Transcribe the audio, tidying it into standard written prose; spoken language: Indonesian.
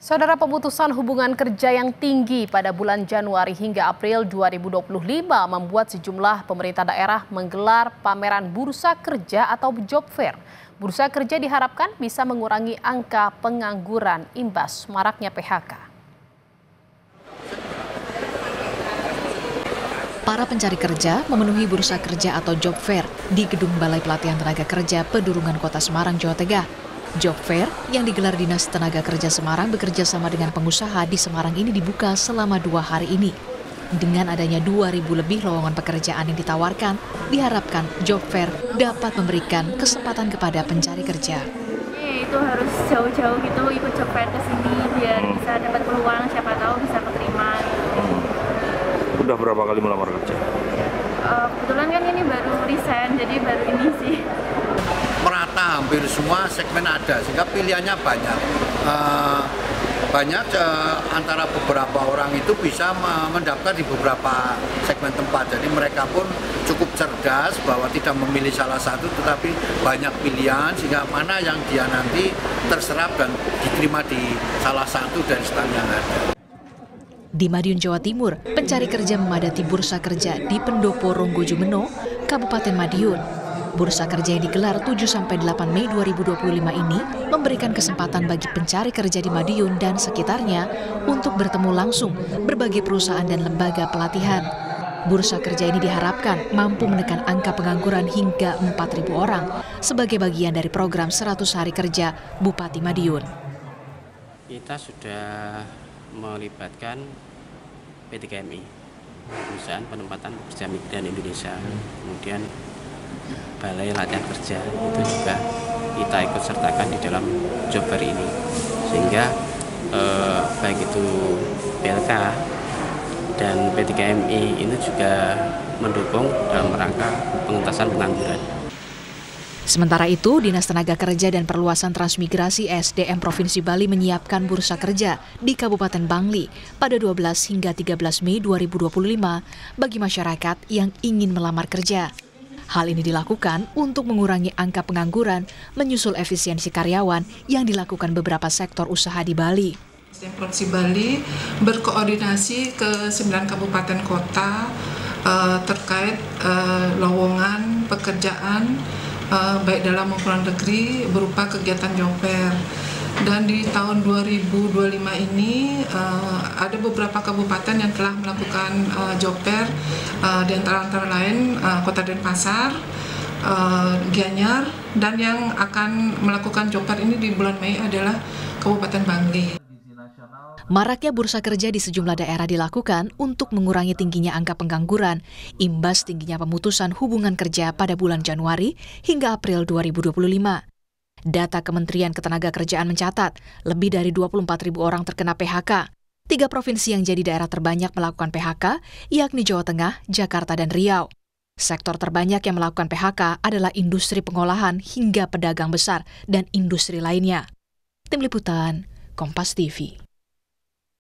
Saudara, pemutusan hubungan kerja yang tinggi pada bulan Januari hingga April 2025 membuat sejumlah pemerintah daerah menggelar pameran bursa kerja atau job fair. Bursa kerja diharapkan bisa mengurangi angka pengangguran imbas maraknya PHK. Para pencari kerja memenuhi bursa kerja atau job fair di Gedung Balai Pelatihan Tenaga Kerja Pedurungan Kota Semarang, Jawa Tengah. Job fair yang digelar Dinas Tenaga Kerja Semarang bekerja sama dengan pengusaha di Semarang ini dibuka selama 2 hari ini. Dengan adanya 2.000 lebih lowongan pekerjaan yang ditawarkan, diharapkan job fair dapat memberikan kesempatan kepada pencari kerja. Itu harus jauh-jauh gitu ikut job fair ke sini biar bisa dapat peluang, siapa tahu bisa keterima. Udah berapa kali melamar kerja? Kebetulan kan ini baru resign, jadi baru ini sih. Merata hampir semua segmen ada, sehingga pilihannya banyak. Antara beberapa orang itu bisa mendaftar di beberapa segmen tempat. Jadi mereka pun cukup cerdas bahwa tidak memilih salah satu, tetapi banyak pilihan sehingga mana yang dia nanti terserap dan diterima di salah satu dari stand yang ada. Di Madiun, Jawa Timur, pencari kerja memadati bursa kerja di Pendopo Ronggojumeno, Kabupaten Madiun. Bursa kerja yang digelar 7-8 Mei 2025 ini memberikan kesempatan bagi pencari kerja di Madiun dan sekitarnya untuk bertemu langsung berbagai perusahaan dan lembaga pelatihan. Bursa kerja ini diharapkan mampu menekan angka pengangguran hingga 4.000 orang sebagai bagian dari program 100 hari kerja Bupati Madiun. Kita sudah melibatkan PT KMI, Perusahaan Penempatan Pekerja Migran Indonesia, kemudian Balai Latihan Kerja, itu juga kita ikut sertakan di dalam job fair ini, sehingga baik itu PLK dan PT KMI ini juga mendukung dalam rangka pengentasan pengangguran. Sementara itu, Dinas Tenaga Kerja dan Perluasan Transmigrasi SDM Provinsi Bali menyiapkan bursa kerja di Kabupaten Bangli pada 12 hingga 13 Mei 2025 bagi masyarakat yang ingin melamar kerja. Hal ini dilakukan untuk mengurangi angka pengangguran, menyusul efisiensi karyawan yang dilakukan beberapa sektor usaha di Bali. SDM Provinsi Bali berkoordinasi ke 9 kabupaten kota terkait lowongan pekerjaan baik dalam maupun luar negeri berupa kegiatan job fair. Dan di tahun 2025 ini ada beberapa kabupaten yang telah melakukan job fair, di antara lain Kota Denpasar, Gianyar, dan yang akan melakukan job fair ini di bulan Mei adalah Kabupaten Bangli. Maraknya bursa kerja di sejumlah daerah dilakukan untuk mengurangi tingginya angka pengangguran, imbas tingginya pemutusan hubungan kerja pada bulan Januari hingga April 2025. Data Kementerian Ketenagakerjaan mencatat lebih dari 24.000 orang terkena PHK. 3 provinsi yang jadi daerah terbanyak melakukan PHK, yakni Jawa Tengah, Jakarta, dan Riau. Sektor terbanyak yang melakukan PHK adalah industri pengolahan hingga pedagang besar dan industri lainnya. Tim Liputan, Kompas TV.